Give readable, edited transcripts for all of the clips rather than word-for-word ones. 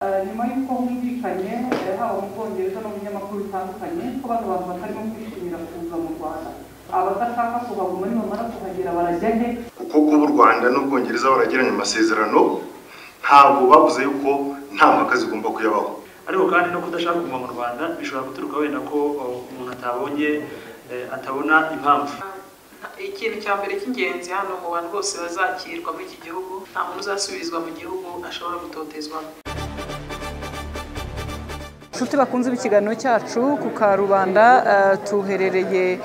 nyuma y'uko humvikanye haba mu Bwongereza no mu binyamakuru bitandukanye ko bano bantu batarimo kwishimira kuza mu Rwanda abadashaka kuhaguma nibamara kuhagera barajya he kuko kuba u Rwanda n'Ubwongereza baragiranye amasezerano ntabwo bavuze yuko nta mpaka zigomba kuyabaho ariko kandi no kudashaka kuva mu Rwanda bishobora guturuka wenda ko umuntu atabona impamvu. Ikintu cya mbere cy'ingenzi hano mu bantu bose bazakirwa muri iki gihugu nta muntu uzasubizwa mu gihugu ashobora gutotezwa. Nshuti bakunze ikiganiro cyacu ku Karubanda tuherereye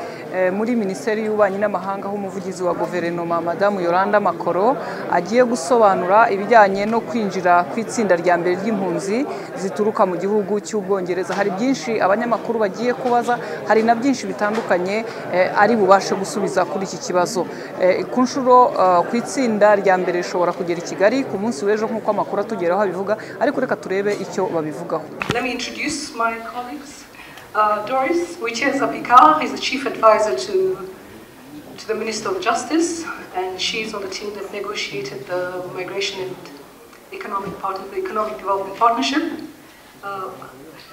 muri Minisiteri y'Ububanyi n'Amahanga aho umuvugizi wa guverinoma Madamu Yolanda Makoro agiye gusobanura ibijyanye no kwinjira ku itsinda rya mbere ry'impunzi zituruka mu gihugu cy'Ubwongereza. Hari byinshi abanyamakuru bagiye kubaza, hari na byinshi bitandukanye ari bubashe gusubiza kuri iki kibazo. Ku nshuro ku itsinda rya mbere rishobora kugera i Kigali ku munsi w'ejo nk'uko amakuru atugeraho abivuga, ariko reka turebe icyo babivugaho. Let me introduce my colleagues. Doris, which is Abimukira, is the chief advisor to the Minister of Justice, and she's on the team that negotiated the migration and economic development partnership.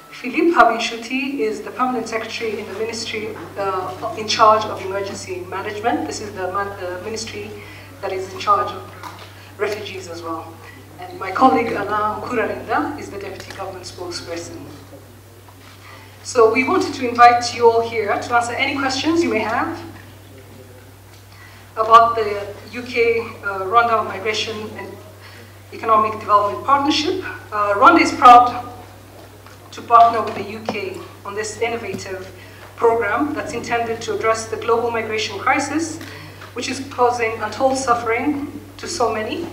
Philippe Habinshuti is the permanent secretary in the ministry in charge of emergency management. This is the ministry that is in charge of refugees as well. And my colleague Abimukira is the deputy government spokesperson. So we wanted to invite you all here to answer any questions you may have about the UK-Rwanda Migration and Economic Development Partnership. Rwanda is proud to partner with the UK on this innovative program that's intended to address the global migration crisis, which is causing untold suffering to so many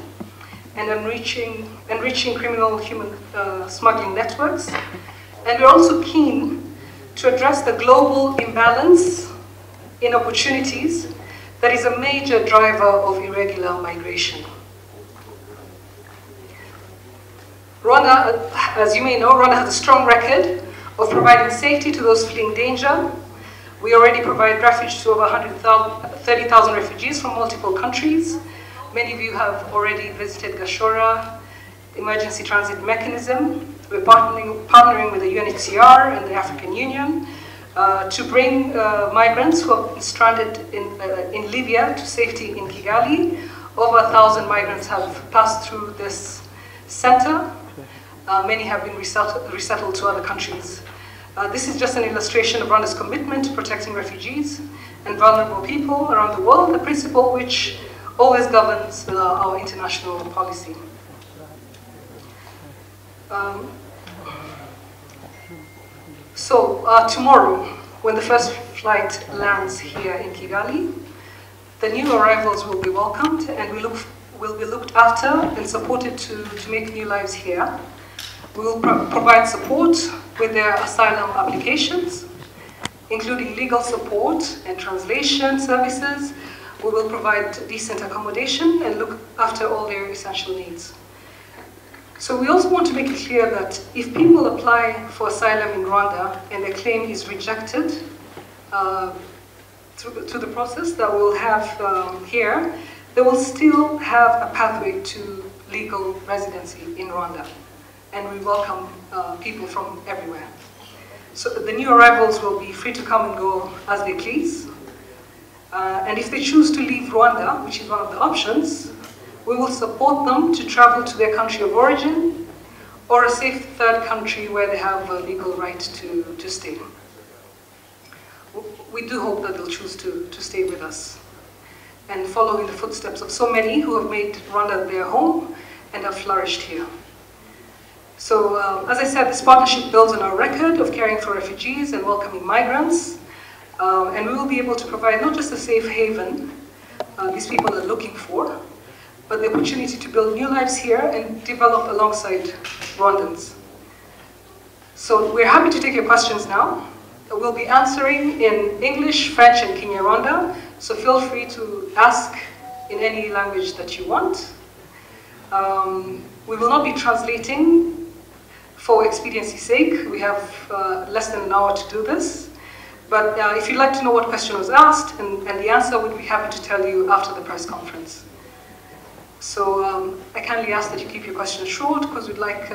and enriching criminal human smuggling networks. And we're also keen to address the global imbalance in opportunities that is a major driver of irregular migration. Rwanda, as you may know, Rwanda has a strong record of providing safety to those fleeing danger. We already provide refuge to over 130,000 refugees from multiple countries. Many of you have already visited Gashora Emergency Transit Mechanism. We're partnering with the UNHCR and the African Union to bring migrants who have been stranded in Libya to safety in Kigali. Over 1,000 migrants have passed through this center. Many have been resettled to other countries. This is just an illustration of Rwanda's commitment to protecting refugees and vulnerable people around the world, a principle which always governs our international policy. Tomorrow, when the first flight lands here in Kigali, the new arrivals will be welcomed and will be looked after and supported to make new lives here. We will provide support with their asylum applications, including legal support and translation services. We will provide decent accommodation and look after all their essential needs. So we also want to make it clear that if people apply for asylum in Rwanda and their claim is rejected through the process that we'll have here, they will still have a pathway to legal residency in Rwanda. And we welcome people from everywhere. So the new arrivals will be free to come and go as they please. And if they choose to leave Rwanda, which is one of the options, we will support them to travel to their country of origin or a safe third country where they have a legal right to stay. We do hope that they'll choose to stay with us and follow in the footsteps of so many who have made Rwanda their home and have flourished here. So, as I said, this partnership builds on our record of caring for refugees and welcoming migrants, and we will be able to provide not just a safe haven these people are looking for, but the opportunity to build new lives here and develop alongside Rwandans. So we're happy to take your questions now. We'll be answering in English, French, and Kinyarwanda, so feel free to ask in any language that you want. We will not be translating for expediency's sake. We have less than an hour to do this. But if you'd like to know what question was asked and the answer, we'd be happy to tell you after the press conference. So I kindly ask that you keep your questions short because we'd like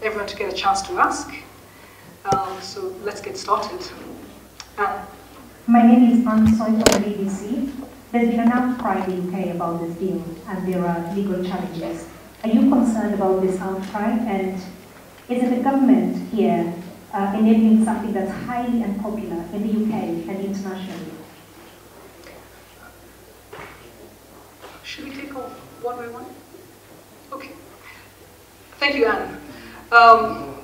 everyone to get a chance to ask. So let's get started. Anne. My name is Anne Soy from the BBC. There's been an outcry in the UK about this deal, and there are legal challenges. Are you concerned about this outcry, and is it the government here enabling something that's highly unpopular in the UK and internationally? Should we take off one by one? Okay. Thank you, Anne.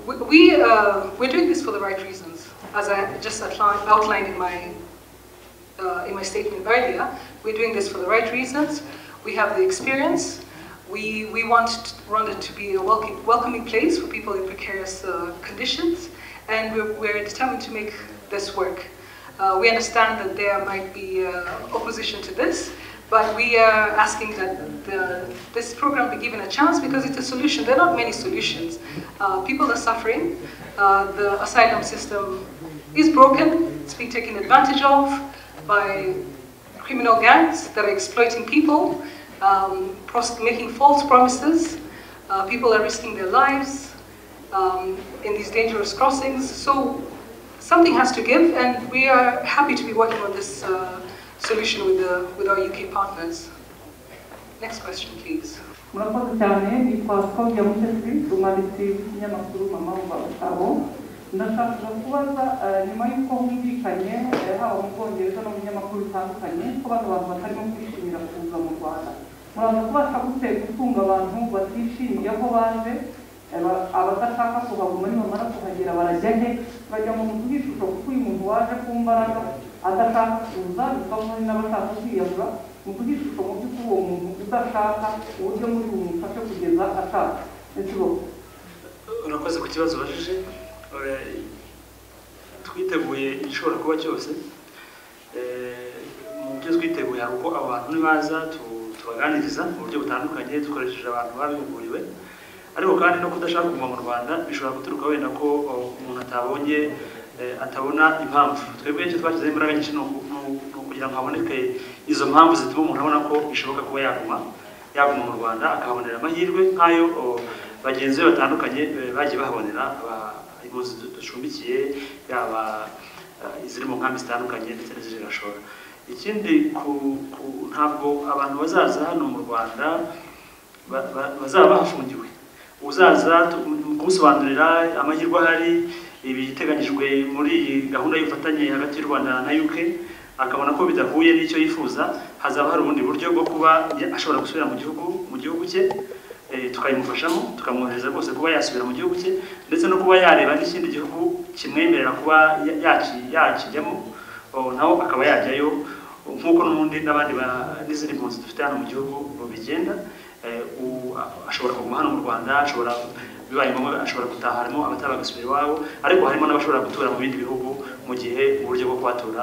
We're doing this for the right reasons. As I just outlined in my statement earlier, we're doing this for the right reasons. We have the experience. We want Rwanda to be a welcoming place for people in precarious conditions, and we're determined to make this work. We understand that there might be opposition to this, but we are asking that this program be given a chance because it's a solution. There are not many solutions. People are suffering. The asylum system is broken. It's being taken advantage of by criminal gangs that are exploiting people, making false promises. People are risking their lives in these dangerous crossings. So something has to give, and we are happy to be working on this solution with our UK partners. Next question, please. Murakoze cyane nitwa Skogia Mutesi umwanditsi w'ikinyamakuru Mama Batabishaka. Ndashaka kubaza nyuma y'uko humvikanye haba mu Bwongereza no mu binyamakuru bitandukanye ko bano bantu batarimo kwishimira kuza mu Rwanda. Muraza kubasha gutunga abantu batishimiye aho baje abadashaka kuhaguma nibamara kuhagera barajya he bajya mu nzu y'ishusho kuko uyu muntu waje ku mbaraga adashaka kuza bikaba n'abashaka kwiyahura mu kugishusho mu by'ukuri uwo muntu udashaka uburyo muri bumufashe kugeza ashaka. Urakoze ku kibazo bajije. Twiteguye igishobora kuba cyose. Mu byo twiteguye hari uko abantu nibaza tubaganiriza mu buryo butandukanye dukoresheje abantu babihuguriwe, ariko kandi no kudashaka kuguma mu Rwanda bishobora guturuka wenda ko umuntu atabona impamvu. Twebwe icyo twashyizeho imbaraga nyinshi ni kugira ngo haboneke izo mpamvu zituma umuntu abona ko bishoboka kuba yaguma mu Rwanda akahabonera amahirwe nk'ayo bagenzi be batandukanye bagiye bahabonera impunzi ducumbikiye, yaba iziri mu nkambi zitandukanye ndetse n'iziri gashora. Ikindi ntabwo abantu bazaza hano mu Rwanda bazaba bahafungiwe. Uzaza kumusobanurira amahirwe ahari, ibiteganyijwe muri iyi gahunda y'ubufatanye hagati y'u Rwanda na UK, akabona ko bidahuye n'icyo yifuza, hazaba hari ubundi buryo bwo kuba ashobora gusubira mu gihugu cye, tukayimufashamo tukamwohereza rwose kuba yasubira mu gihugu cye, ndetse no kuba yareba n'ikindi gihugu kimwemerera kuba yakijyamo naho akaba yajyayo nk'uko n'ubundi n'abandi n'izindi mpunzi dufite hano mu gihugu bigenda. Ashobora kuguma hano mu Rwanda, bibaye ngombwa ashobora gutaha, harimo abataba bagasubira iwabo, ariko harimo n'abashobora gutura mu bindi bihugu mu gihe uburyo bwo kubatura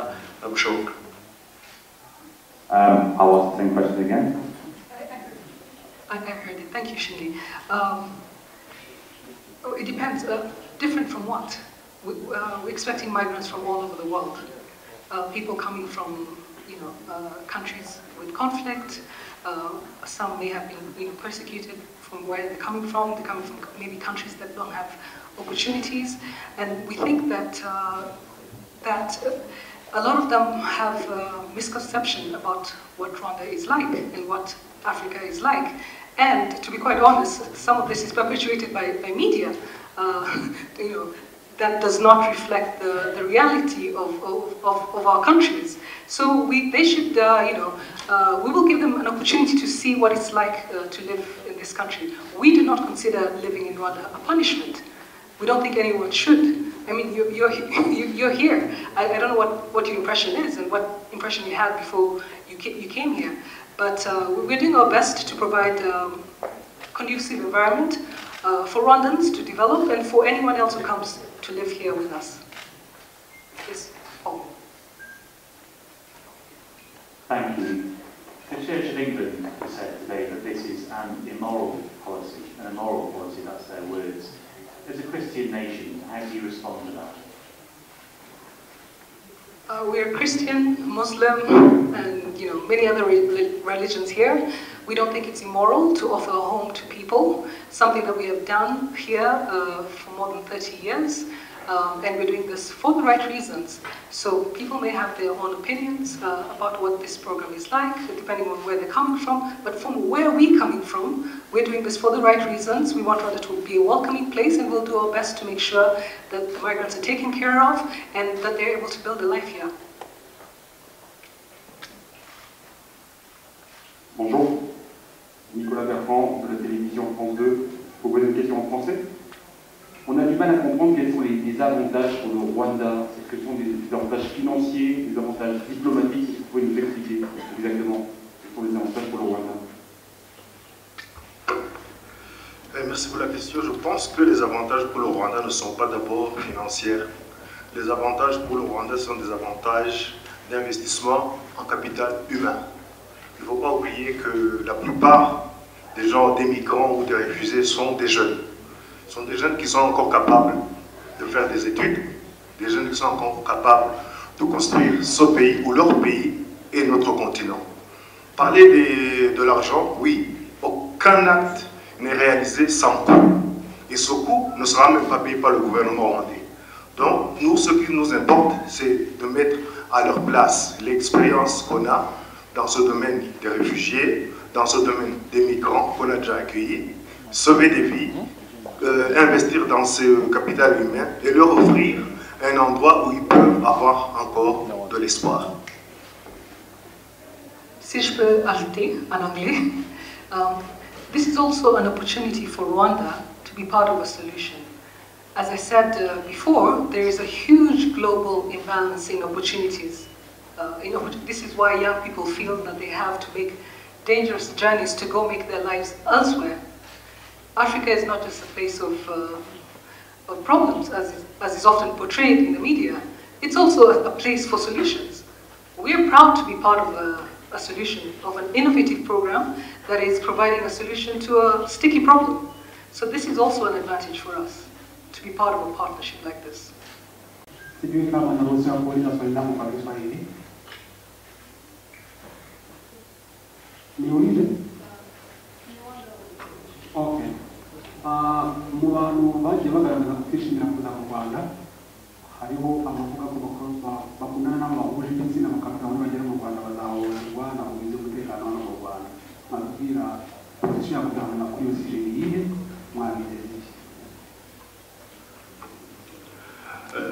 bushoboka. I'll ask the same question again. I heard it. Thank you, Shindi. It depends. Different from what? We're expecting migrants from all over the world. People coming from, countries with conflict. Some may have been persecuted from where they're coming from. They're coming from maybe countries that don't have opportunities, and we think that a lot of them have a misconception about what Rwanda is like and what Africa is like. And to be quite honest, some of this is perpetuated by media, that does not reflect the reality of our countries. So they should, we will give them an opportunity to see what it's like to live in this country. We do not consider living in Rwanda a punishment. We don't think anyone should. I mean, you're here. I don't know what your impression is and what impression you had before you came here. But we're doing our best to provide a conducive environment for Rwandans to develop and for anyone else who comes to live here with us. Yes, Paul. Thank you. The Church of England has said today that this is an immoral policy, that's their words. As a Christian nation, how do you respond to that? We're Christian, Muslim, and many other religions here. We don't think it's immoral to offer a home to people, something that we have done here for more than 30 years. And we're doing this for the right reasons. So people may have their own opinions about what this program is like, depending on where they're coming from. But from where we're coming from, we're doing this for the right reasons. We want Rwanda to be a welcoming place, and we'll do our best to make sure that the migrants are taken care of and that they're able to build a life here. Bonjour, Nicolas Bertrand de la télévision France 2. Vous posez une question en français? On a du mal à comprendre quels sont les avantages pour le Rwanda. Est-ce que ce sont des avantages financiers, des avantages diplomatiques? Est-ce que vous pouvez nous expliquer exactement quels sont les avantages pour le Rwanda? Merci pour la question. Je pense que les avantages pour le Rwanda ne sont pas d'abord financiers. Les avantages pour le Rwanda sont des avantages d'investissement en capital humain. Il ne faut pas oublier que la plupart des gens, des migrants ou des réfugiés sont des jeunes. Ce sont des jeunes qui sont encore capables de faire des études, des jeunes qui sont encore capables de construire ce pays ou leur pays et notre continent. Parler de l'argent, oui, aucun acte n'est réalisé sans coût. Et ce coût ne sera même pas payé par le gouvernement rwandais. Donc, nous, ce qui nous importe, c'est de mettre à leur place l'expérience qu'on a dans ce domaine des réfugiés, dans ce domaine des migrants qu'on a déjà accueillis, sauver des vies, investir dans ce capital humain et leur offrir un endroit où ils peuvent avoir encore de l'espoir. Si je peux ajouter en anglais, this is also an opportunity for Rwanda to be part of a solution. As I said before, there is a huge global imbalance in opportunities. This is why young people feel that they have to make dangerous journeys to go make their lives elsewhere. Africa is not just a place of problems, as is often portrayed in the media. It's also a place for solutions. We are proud to be part of a solution, of an innovative program that is providing a solution to a sticky problem. So this is also an advantage for us, to be part of a partnership like this. Okay. Mu bantu bagiye bagaragaza kwishimira kuza mu Rwanda hariho abavuga ko bakundana n'abahuje igitsina bakavuga ngo bagera mu Rwanda bazahoberwa na uburinzi bw'umutekano hano mu Rwanda. Mwabwira polisi y'abaganga kuri iyo sije yihe mwabigeze iki?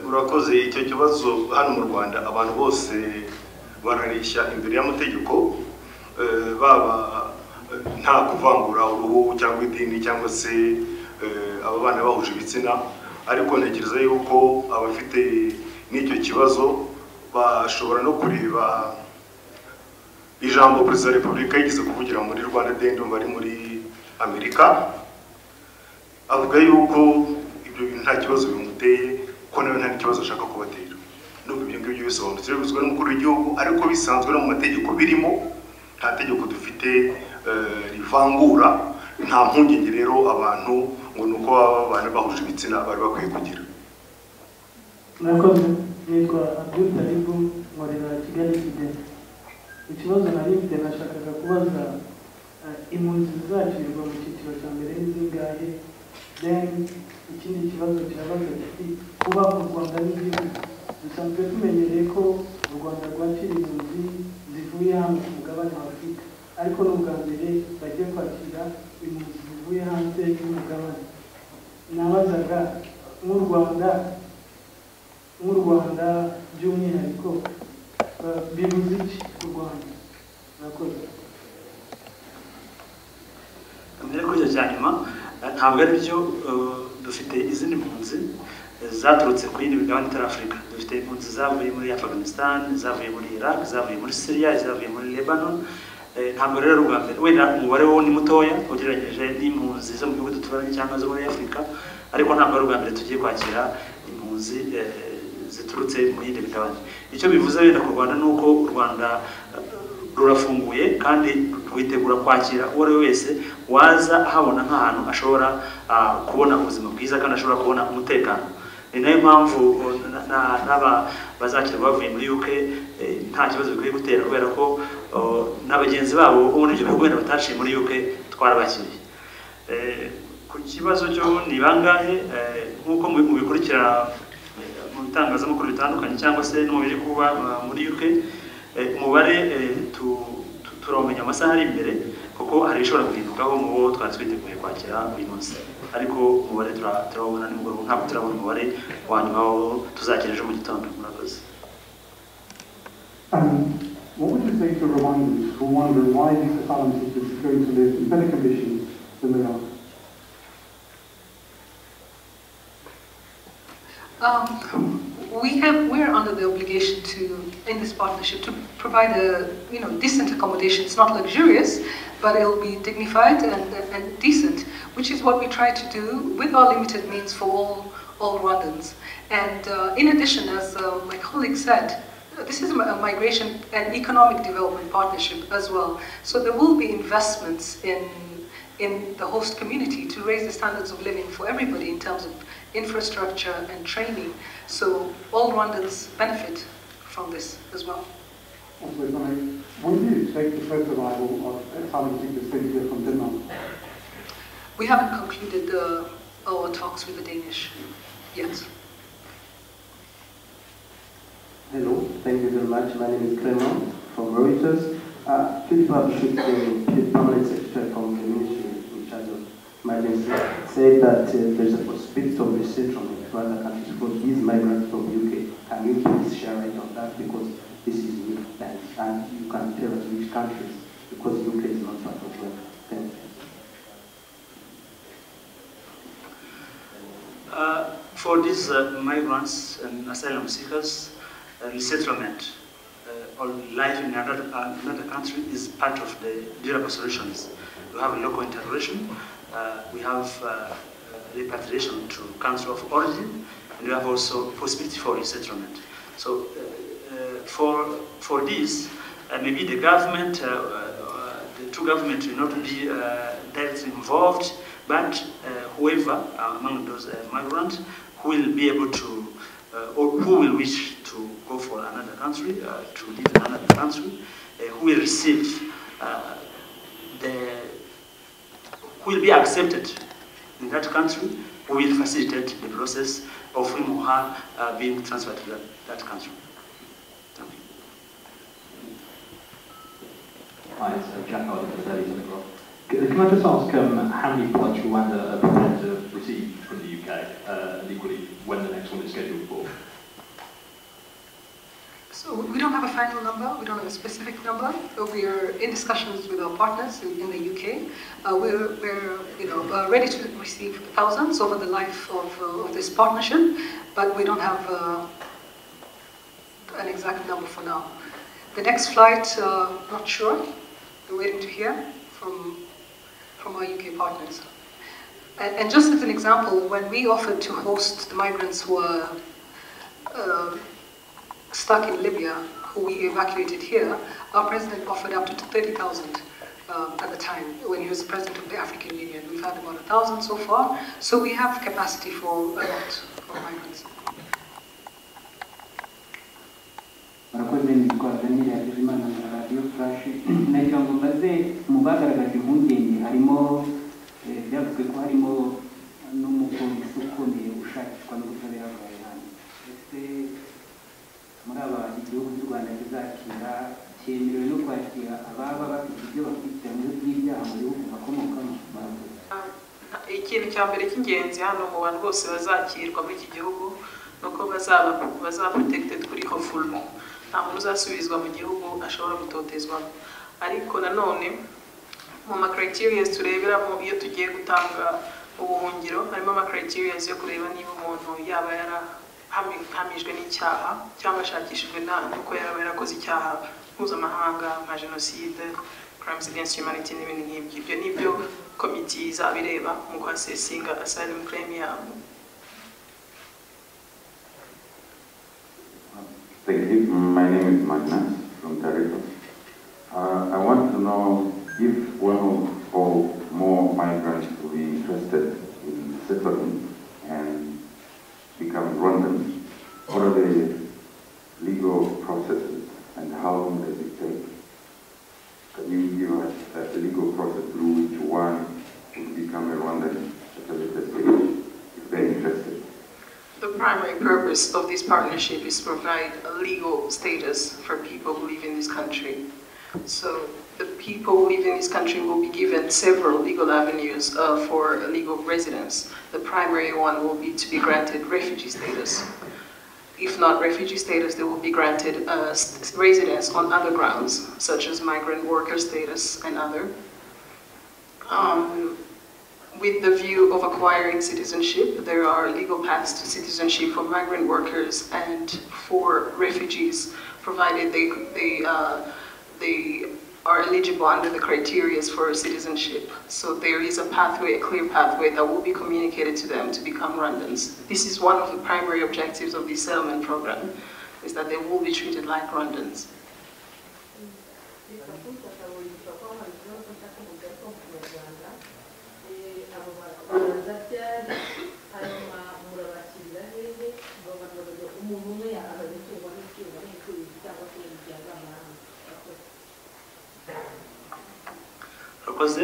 Urakoze. Icyo kibazo hano mu Rwanda abantu bose barareshya imbere y'amategeko, baba nta kuvangura uruhu cyangwa idini cyangwa se aba bana bahuje ibitsina, ariko ntekereza yuko abafite n'icyo kibazo bashobora no kureba ijambo Perezida wa Repubulika yigeze kuvugira muri Rwanda Day bari muri Amerika, avuga yuko ibyo bintu nta kibazo bimuteye, ko nawe nta kibazo ashaka kubatera. Nubwo ibyo ngibyo bisobanutse bizwe n'umukuru w'igihugu, ariko bisanzwe no mu mategeko birimo, nta tegeko dufite rivangura, nta mpungenge rero abantu ngo nuko abana bahuje ibitsina bari bakwiye kugira. Murakoze. Nitwa Abimukira nkorera Kigali Ibiteguye. Ikibazo nari mfite nashakaga kubaza impunzi zizakirwa mu cyiciro cya mbere n'izingahe, then ikindi kibazo kirabaza kiti kuba mu Rwanda n'igihugu dusanzwe tumenyereye ko u Rwanda rwakira impunzi zivuye hano ku mugabane wa Afurika, ariko n'ubwa mbere bagiye kwakira impunzi zivuye hanze y'umugabane. Nabazaga nk'u Rwanda by'umwihariko bivuze iki ku Rwanda? Murakoze. Mbere kujya cyanyuma ntabwo ari byo, dufite izindi mpunzi zaturutse ku yindi migabane itari Afurika. Dufite impunzi zavuye muri Afghanistan, zavuye muri Iraq, zavuye muri Syria, zavuye muri Lebanon. Ntabwo rero rwa mbere, wenda umubare wo ni mutoya ugereranyije n'impunzi zo mu bihugu duturanye cyangwa zo muri Afurika, ariko ntabwo ari ubwa mbere tugiye kwakira impunzi ziturutse mu yindi migabane. Icyo bivuze wenda ku Rwanda ni uko u Rwanda rurafunguye kandi rwitegura kwakira uwo ari we wese waza ahabona nk'ahantu ashobora kubona ubuzima bwiza kandi ashobora kubona umutekano. ni nayo mpamvu n'aba bazakirwa bavuye muri UK nta kibazo bikwiye gutera kubera ko n'abagenzi babo bo muri ibyo bihugu wenda bataciye muri UK twarabakiriye. Ku kibazo cyo ni bangahe nk'uko mubikurikira mu bitangazamakuru bitandukanye cyangwa se no mu biri kuba muri UK, umubare turawumenya amasaha ari imbere kuko hari ishobora guhindukaho mu bo twari twiteguye kwakira uyu munsi, ariko umubare turawubona nimugoroba, ntabwo turabona umubare wa nyuma wo tuzakira ejo mu gitondo. Murakoze. What would you say to Rwandans who wonder why these asylum seekers are going to live in better conditions than they are? We're under the obligation to, in this partnership, to provide a decent accommodation. It's not luxurious, but it'll be dignified and decent, which is what we try to do with our limited means for all Rwandans. And in addition, as my colleague said, this is a migration and economic development partnership as well. So there will be investments in the host community to raise the standards of living for everybody in terms of infrastructure and training. So all Rwandans benefit from this as well. Also, when do you expect the first arrival of asylum seekers here from Denmark? We haven't concluded our talks with the Danish yet. Hello, thank you very much. My name is Clement from Reuters. Philip Baje, the permanent secretary from the ministry in charge of migrants, said that there's a possibility of resettlement to other countries for these migrants from UK. Can you please share light on that, because this is new and you can tell us which countries, because UK is not part of them. Thank you. For these migrants and asylum seekers, resettlement or life in another country is part of the durable solutions. We have local integration, we have repatriation to country of origin, and we have also possibility for resettlement. So for this, maybe the government, the two governments will not be directly involved, but whoever among those migrants who will be able to, or who will wish to go for another country, to live in another country, who will receive who will be accepted in that country, who will facilitate the process of him or her being transferred to that country. Thank you. Hi, it's Jack Oliver from the Daily Telegraph. Can I just ask how many flights Rwanda are prepared to receive from the UK, and equally when the next one is scheduled for? So we don't have a final number, we don't have a specific number. We are in discussions with our partners in the UK. We're ready to receive thousands over the life of this partnership, but we don't have an exact number for now. The next flight, not sure. We're waiting to hear from our UK partners. And just as an example, when we offered to host the migrants who are stuck in Libya, who we evacuated here, our president offered up to 30,000 at the time when he was the president of the African Union. We've had about 1,000 so far, so we have capacity for a lot of migrants. Murakoze nitwa Daniel Hakizimana na Radio Flash. Nagira ngo mbaze mu bagaragaje impungenge harimo byavuzwe ko harimo n'umupolisi ukomeye ushakishwa n'ubutabera bwa Iran. Ese muri aba igihugu cy'u Rwanda kizakira cyemerewe no kwakira ababa bafite ibyo bakurikiranyweho by'ibyaha mu bihugu bakomokamo? Ikintu cya mbere cy'ingenzi hano mu bantu bose bazakirwa muri iki gihugu nuko bazaba protected kuri fulmo. Nta muntu uzasubizwa mu gihugu ashobora gutotezwa. Ariko nanone mu ma criteria tureberamo iyo tugiye gutanga ubuhungiro, harimo ama criteria yo kureba niba umuntu yaba yarahamijwe n'icyaha cyangwa ashakishijwe nuko yaba yarakoze icyaha mpuzamahanga nka genocide, crimes against humanity n'ibindi nk'ibyo. Ibyo nibyo komite izabireba mu guassessinga asylum claim yabo. Thank you. My name is Magna from Tariko. I want to know if one or more migrants will be interested in settling and become Rwandans, what are the legal processes and how long does it take? Can you give us a legal process through which one would become a Rwandan at a later stage, if they're interested? The primary purpose of this partnership is to provide a legal status for people who live in this country. So the people who live in this country will be given several legal avenues for legal residence. The primary one will be to be granted refugee status. If not refugee status, they will be granted residence on other grounds, such as migrant worker status and other. With the view of acquiring citizenship, there are legal paths to citizenship for migrant workers and for refugees, provided they are eligible under the criteria for citizenship. So there is a pathway, a clear pathway that will be communicated to them to become Rwandans. This is one of the primary objectives of the settlement program, is that they will be treated like Rwandans. Rakoze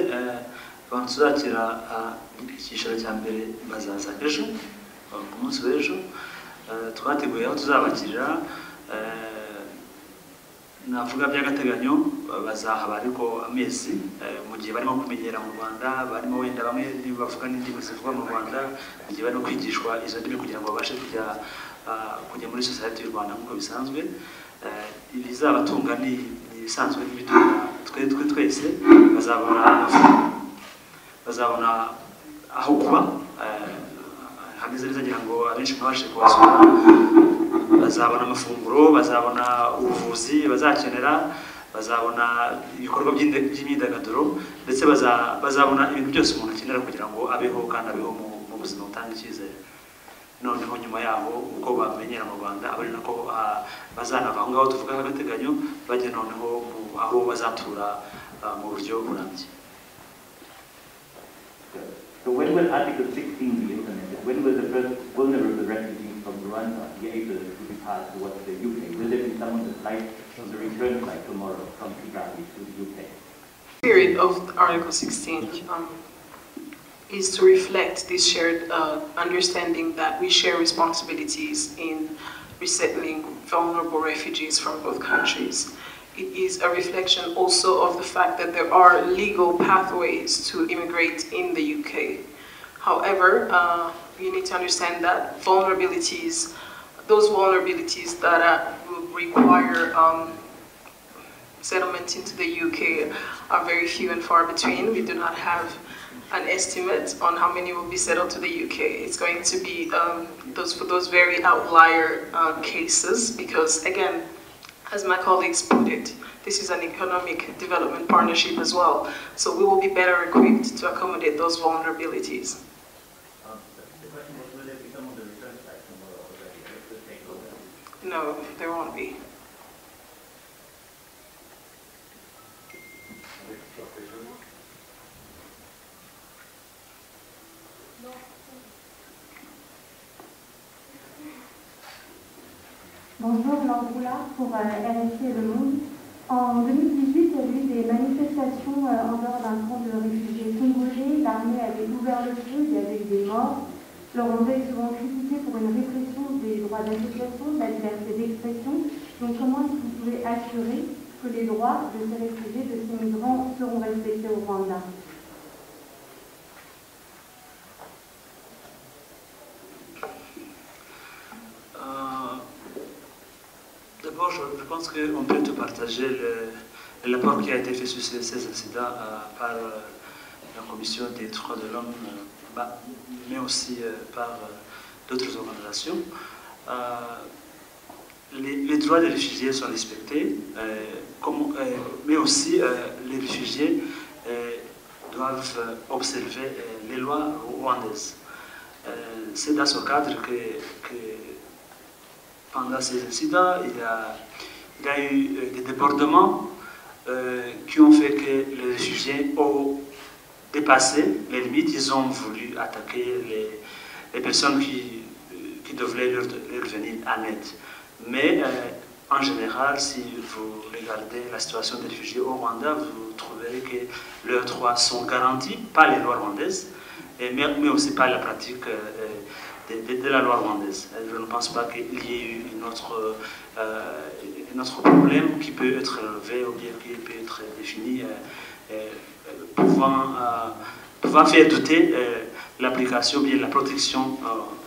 abantu tuzakira icyiciro cya mbere bazaza ejo ku munsi w'ejo twateguye aho tuzabakirira navuga by'agateganyo bazahaba ariko amezi mu gihe barimo kumenyera mu Rwanda barimo wenda bamwe bavuga n'indimi zivugwa mu Rwanda mu gihe barimo kwigishwa izo ndimi kugira ngo babashe kujya muri society y'u Rwanda nk'uko bisanzwe ibizabatunga ni ibisanzwe n'ibitunga twese bazabona aho kuba hameze neza ngira ngo abenshi mwabashe kubasura bazabona amafunguro bazabona ubuvuzi bazakenera bazabona ibikorwa by'imyidagaduro ndetse bazabona ibintu byose umuntu akenera kugira ngo abeho kandi abeho mu buzima butanga icyizere noneho nyuma yaho uko bamenyera mu Rwanda abari nako bazanava aho ngaho tuvuga agateganyo bajya noneho aho bazatura mu buryo burambye. So when will Article 16 be implemented? When will the first vulnerable refugees from Rwanda be able to be passed towards the UK? Will there be some on the flight, on the return flight tomorrow from Kigali to the UK? The spirit of Article 16 is to reflect this shared understanding that we share responsibilities in resettling vulnerable refugees from both countries. It is a reflection also of the fact that there are legal pathways to immigrate in the UK. However, you need to understand that those vulnerabilities that will require settlement into the UK are very few and far between. We do not have an estimate on how many will be settled to the UK. It's going to be for those very outlier cases because, again, as my colleagues put it, this is an economic development partnership as well. So we will be better equipped to accommodate those vulnerabilities. The question was, will there be some of the return flights tomorrow already? No, there won't be. Bonjour, Laure pour RFI et Le Monde. En 2018, il y a eu des manifestations en dehors d'un camp de réfugiés congolais. L'armée avait ouvert le feu, il y avait eu des morts. Le Rwanda est souvent critiqué pour une répression des droits d'association, de la liberté d'expression. Donc comment est-ce que vous pouvez assurer que les droits de ces réfugiés, de ces migrants seront respectés au Rwanda? D'abord, je pense qu'on peut te partager l'apport qui a été fait sur ces incidents par la Commission des droits de l'homme, mais aussi par d'autres organisations. Les droits des réfugiés sont respectés, mais aussi les réfugiés doivent observer les lois rwandaises. C'est dans ce cadre que pendant ces incidents, il y a eu des débordements qui ont fait que les réfugiés ont dépassé les limites. Ils ont voulu attaquer les personnes qui devrait leur venir en aide. Mais en général, si vous regardez la situation des réfugiés au Rwanda, vous trouverez que leurs droits sont garantis par les lois rwandaises, mais aussi par la pratique de la loi rwandaise. Je ne pense pas qu'il y ait eu un autre problème qui peut être relevé ou bien qui peut être défini pouvant faire douter l'application ou bien la protection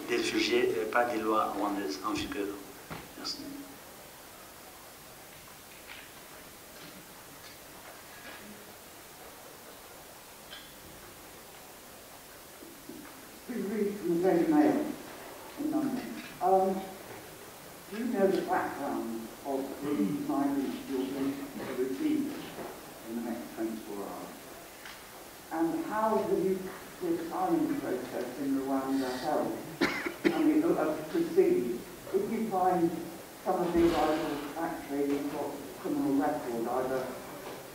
des réfugiés par des lois rwandaises en vigueur. Merci. Do you know the background of the migrants you're going to receive in the next 24 hours? And how will the asylum process in Rwanda help? I mean, proceed? If you find some of these idols actually have got a criminal record, either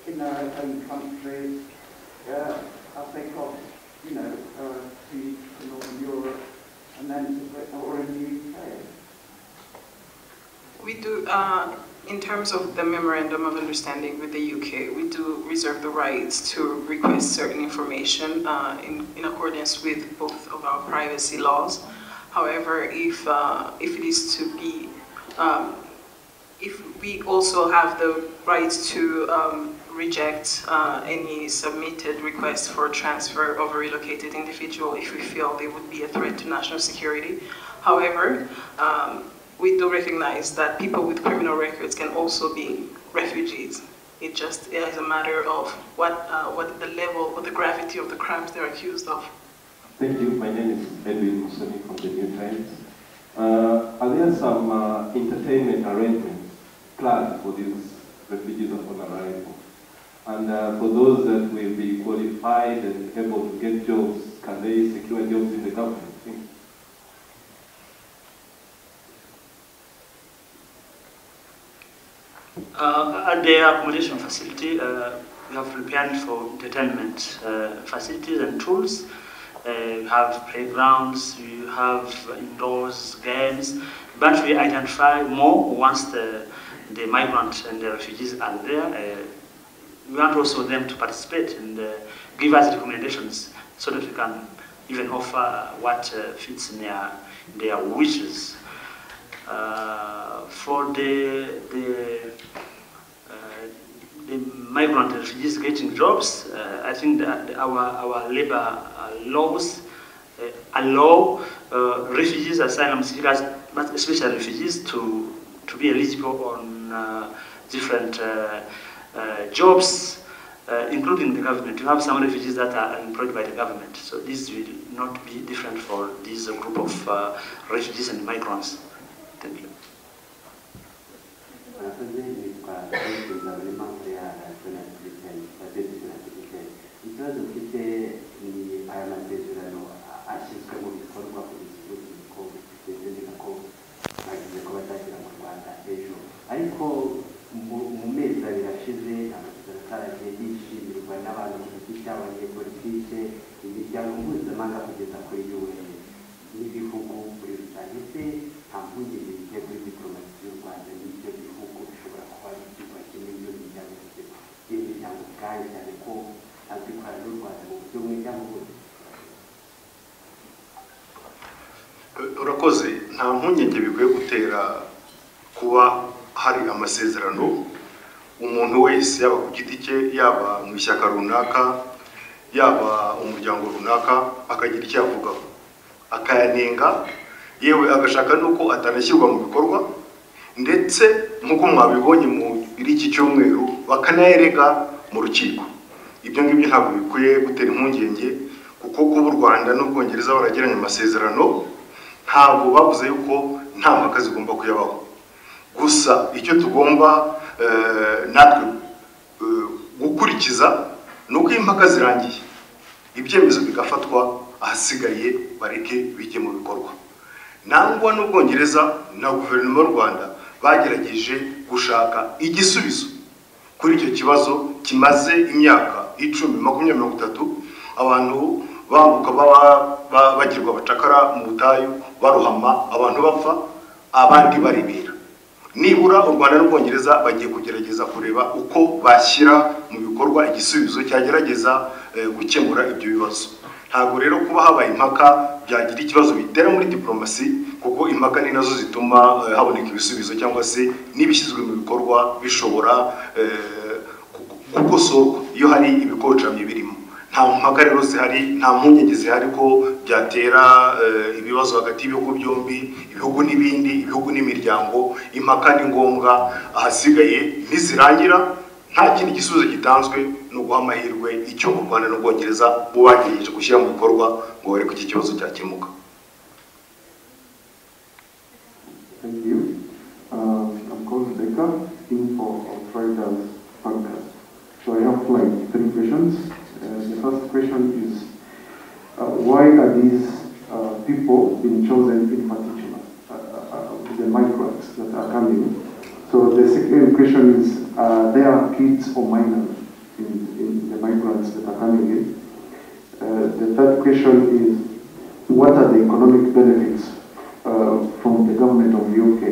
in their own countries, as they cross, you know, to Northern Europe, and then or in the UK. We do, in terms of the memorandum of understanding with the UK, we do reserve the rights to request certain information in accordance with both of our privacy laws. However, if it is to be, if we also have the right to reject any submitted request for transfer of a relocated individual if we feel they would be a threat to national security. However, we do recognize that people with criminal records can also be refugees. It just is a matter of what the level or the gravity of the crimes they're accused of. Thank you. My name is Abimukira from the New Times. Are there some entertainment arrangements planned for these refugees upon arrival? And for those that will be qualified and able to get jobs, can they secure jobs in the government? At the accommodation facility, we have prepared for entertainment facilities and tools. We have playgrounds, we have indoors games, but we identify more once the migrants and the refugees are there. We want also them to participate and give us recommendations so that we can even offer what fits in their wishes. For the migrant refugees getting jobs, I think that our labor laws allow refugees, asylum seekers, but especially refugees, to be eligible on different jobs, including the government. You have some refugees that are employed by the government, so this will not be different for this group of refugees and migrants. Thank you. ikibazo mfite ni aya masezerano ashyizwe mu bikorwa ko bitegeka ko bagize ko bazagera mu Rwanda ejo, ariko mu mezi abiri ashize amasezerano ataragiye yishimirwa n'abantu ku giti cyabo, abanyepolitike, imiryango mpuzamahanga kugeza kuri UN n'ibihugu muri rusange. Se nta mpungenge zigiye kuri diplomasi y'u Rwanda n'ibyo bihugu bishobora kuba icyuka kimwe n'ibyo miryango y'imiryango ubwayo, cyane ko azikorana n'u Rwanda mu buryo bw'ijyambere? Urakoze. Nta mpungenge bikwiye gutera kuba hari amasezerano umuntu wese, yaba ku giti cye, yaba mu ishyaka runaka, yaba umuryango runaka, akagira icyo avugaho, akayanenga, yewe agashaka nuko atanashyirwa mu bikorwa, ndetse nk'uko mwabibonye muri iki cyumweru bakanayerega mu rukiko. Ibyo ngibyo ntabwo bikwiye gutera impungenge, kuko kuba u Rwanda n'Ubwongereza baragiranye amasezerano ntabwo bavuze yuko nta mpaka zigomba kuyabaho. Gusa icyo tugomba natwe gukurikiza ni uko impaka zirangiye, ibyemezo bigafatwa, ahasigaye bareke bijye mu bikorwa. Nangwa n'Ubwongereza na guverinoma y'u Rwanda bagerageje gushaka igisubizo kuri icyo kibazo kimaze imyaka 10, 20, 30 abantu bambuka bagirwa abacakara mu butayu baruhama abantu bapfa abandi barebera. Nibura u Rwanda n'Ubwongereza bagiye kugerageza kureba uko bashyira mu bikorwa igisubizo cyagerageza gukemura ibyo bibazo. Ntabwo rero kuba habaye impaka byagira ikibazo bitera muri diplomasi, kuko impaka ni nazo zituma haboneka ibisubizo cyangwa se n'ibishyizwe mu bikorwa bishobora gukosorwa iyo hari ibikocamye birimo. Nta mpaka rero zihari, nta mpungenge zihari ko byatera ibibazo hagati y'ibihugu byombi, ibihugu n'ibindi, ibihugu n'imiryango. Impaka ni ngombwa, ahasigaye ntizirangira, nta kindi gisubizo gitanzwe no guha amahirwe icyo u Rwanda n'Ubwongereza bo bagerageje gushyira mu bikorwa ngo bareke iki kibazo cyakemuka. Thank you. I'm called Leta, in for Outriders podcast. So I have like 3 questions. The first question is, why are these people being chosen in particular, the migrants that are coming? So the second question is, there are kids or minors in the migrants that are coming in. The third question is, what are the economic benefits from the government of the UK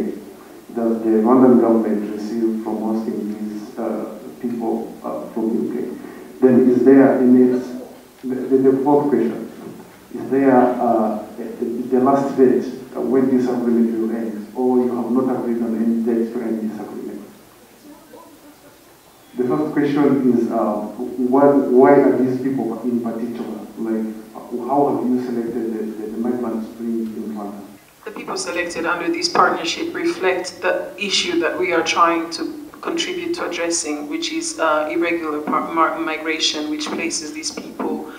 that the Rwandan government received from hosting these people from the UK? Then is there the fourth question, is there the last date when this agreement will end, or you have not agreed on any date to end this agreement? The first question is, why are these people in particular? Like, how have you selected the migrants to bring in Rwanda? The people selected under this partnership reflect the issue that we are trying to contribute to addressing, which is irregular migration, which places these people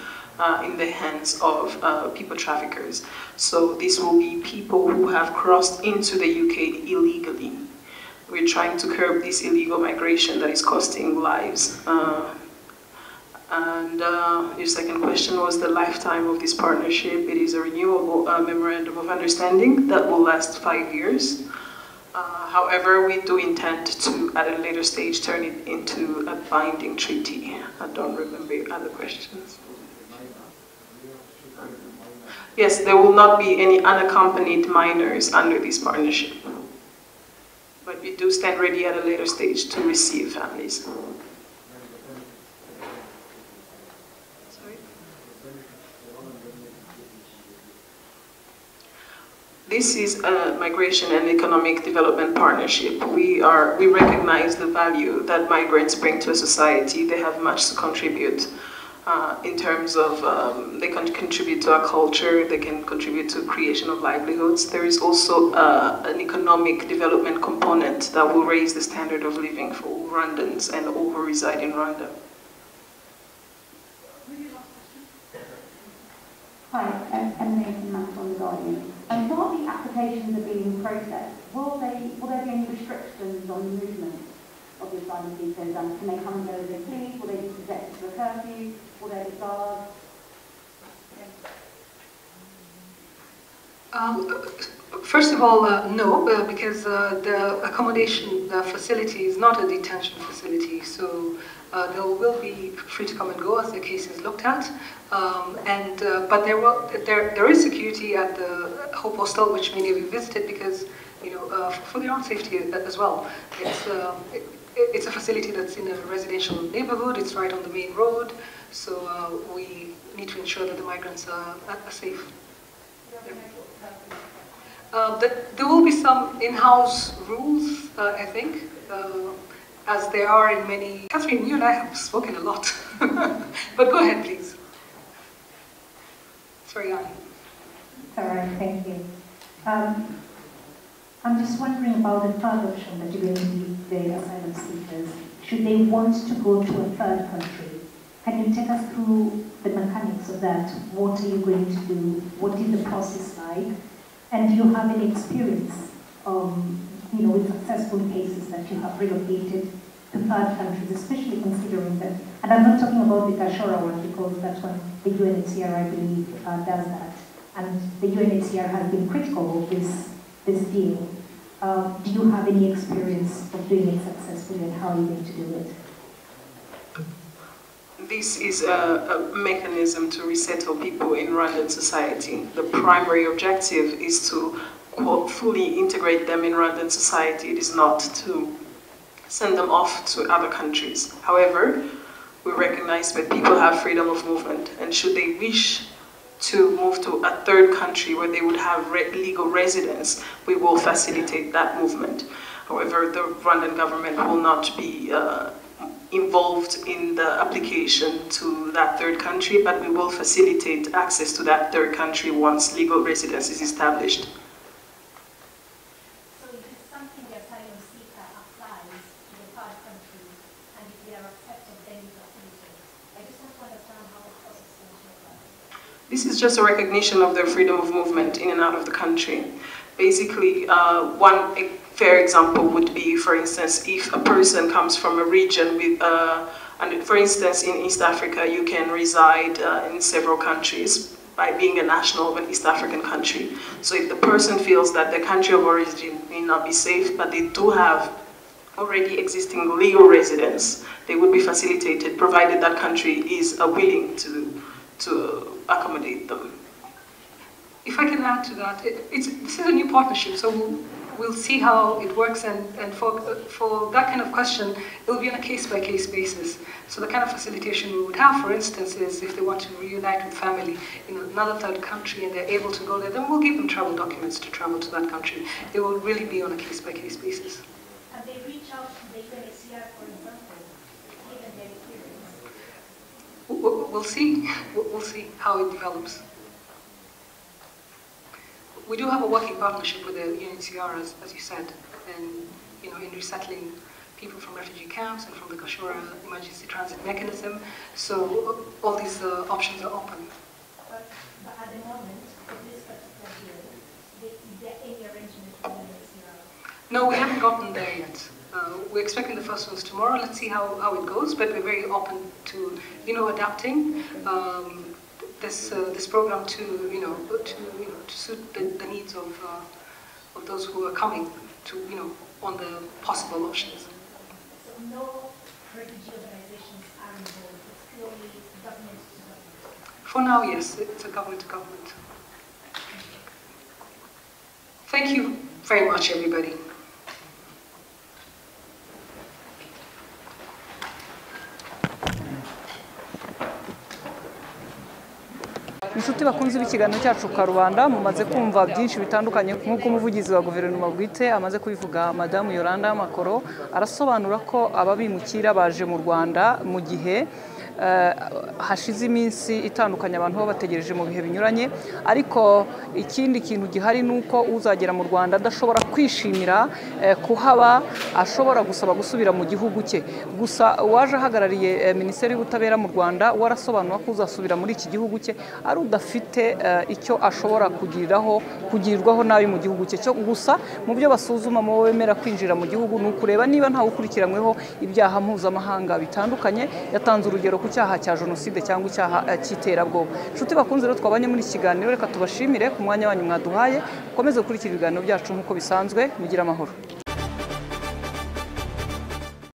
in the hands of people traffickers. So this will be people who have crossed into the UK illegally. We're trying to curb this illegal migration that is costing lives. And your second question was the lifetime of this partnership. It is a renewable memorandum of understanding that will last 5 years. However, we do intend to, at a later stage, turn it into a binding treaty. I don't remember your other questions. Yes, there will not be any unaccompanied minors under this partnership. But we do stand ready at a later stage to receive families. This is a migration and economic development partnership. We recognize the value that migrants bring to a society. They have much to contribute in terms of, they can contribute to our culture, they can contribute to creation of livelihoods. There is also an economic development component that will raise the standard of living for all Rwandans and all who reside in Rwanda. Hi, I'm Nathan Matt from The Guardian. And while the applications are being processed, will there be any restrictions on the movement of the asylum seekers? Can they come and go as they please? Will they be subjected to a curfew? Will there be guards? First of all, no, because the accommodation facility is not a detention facility, so they will be free to come and go as their case is looked at. But there is security at the Hope Hostel, which many of you visited, because for their own safety as well. It's a facility that's in a residential neighborhood. It's right on the main road, so we need to ensure that the migrants are safe. There will be some in-house rules, I think, as there are in many. Catherine, you and I have spoken a lot, but go ahead, please. Sorry, Annie. All right, thank you. I'm just wondering about the third option that you're going to give the asylum seekers. Should they want to go to a third country? Can you take us through the mechanics of that? What are you going to do? What is the process like? And do you have any experience, with successful cases that you have relocated to third countries, especially considering that, and I'm not talking about the Kashora one because that's when the UNHCR, I believe, does that. And the UNHCR has been critical of this deal. Do you have any experience of doing it successfully, and how are you going to do it? this is a mechanism to resettle people in Rwandan society. The primary objective is to, quote, fully integrate them in Rwandan society. It is not to send them off to other countries. However, we recognize that people have freedom of movement, and should they wish to move to a third country where they would have legal residence, we will facilitate that movement. However, the Rwandan government will not be involved in the application to that third country, but we will facilitate access to that third country once legal residence is established. So it is something the asylum seeker applies to the third country, and if they are accepted, then you facilitate. I just want to understand how the process works. This is just a recognition of their freedom of movement in and out of the country. Basically, one fair example would be, for instance, if a person comes from a region with, and for instance, in East Africa, you can reside in several countries by being a national of an East African country. So if the person feels that their country of origin may not be safe, but they do have already existing legal residence, they would be facilitated, provided that country is willing to accommodate them. If I can add to that, this is a new partnership, so we'll see how it works, and for that kind of question, it will be on a case-by-case basis. So the kind of facilitation we would have, for instance, is if they want to reunite with family in another third country and they're able to go there, then we'll give them travel documents to travel to that country. It will really be on a case-by-case basis. Have they reached out to the UNHCR, for example, given their experience? We'll see. We'll see how it develops. We do have a working partnership with the UNHCR, as you said, and in resettling people from refugee camps and from the Kashora emergency transit mechanism. So all these options are open. But at the moment, for this particular deal, is there any arrangement with the UNHCR? No, we haven't gotten there yet. We're expecting the first ones tomorrow. Let's see how it goes, but we're very open to adapting this program to suit the needs of those who are coming to on the possible options. So no refugee organizations are involved. It's purely government to government. For now, yes, it's a government to government. Thank you very much, everybody. inshuti bakunze ikiganiro cyacu ka Rwanda mumaze kumva byinshi bitandukanye nk'uko umuvugizi wa guverinoma bwite amaze kubivuga Madamu Yoranda Makoro arasobanura ko ababimukira baje mu Rwanda mu gihe hashize iminsi itandukanye abantu babategereje mu bihe binyuranye ariko ikindi kintu gihari nuko uzagera mu Rwanda adashobora kwishimira kuhaba ashobora gusaba gusubira mu gihugu cye gusa waje ahagarariye Minisiteri y'Ubutabera mu Rwanda warasobanura ko uzasubira muri iki gihugu cye ari udafite icyo ashobora kugirirwaho nabi mu gihugu cye cyo gusa mu byo basuzuma mu bemera kwinjira mu gihugu nukureba niba nta ukurikiranyweho ibyaha mpuzamahanga bitandukanye yatanze urugero ku cyaha cya jenoside cyangwa icyaha cy'iterabwoba inshuti bakunze rero twabanye muri kiganiro reka tubashimire ku mwanya wanyu mwaduhaye ukomeze gukurikira ibiganiro byacu nk'uko bisanzwe mugira amahoro.